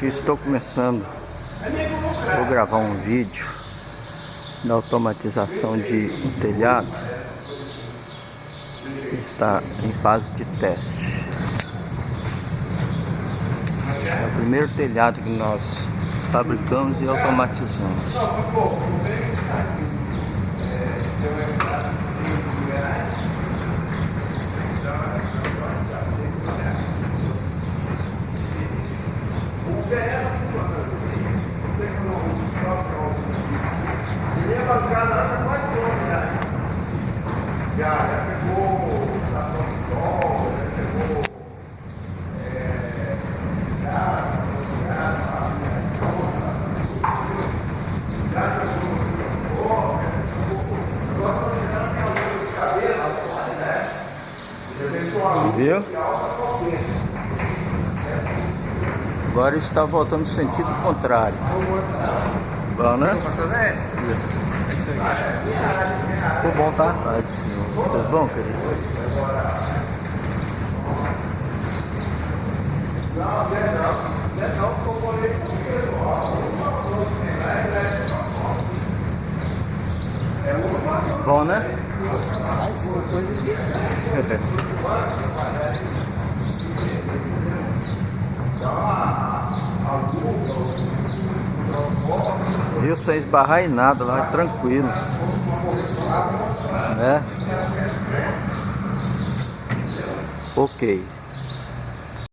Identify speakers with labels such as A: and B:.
A: aqui, estou começando. Vou gravar um vídeo da automatização de um telhado que está em fase de teste. É o primeiro telhado que nós fabricamos e automatizamos.
B: Já pegou estação de sol, já pegou
A: Viu? Agora está voltando no sentido contrário. Bom, né?
B: Isso.
A: É isso aí.
B: Ficou bom, tá?
A: Tudo bom, querido? Bom, né?
B: Mais uma coisa de...
A: Viu? Sem esbarrar em nada, lá é tranquilo. Né? Ok.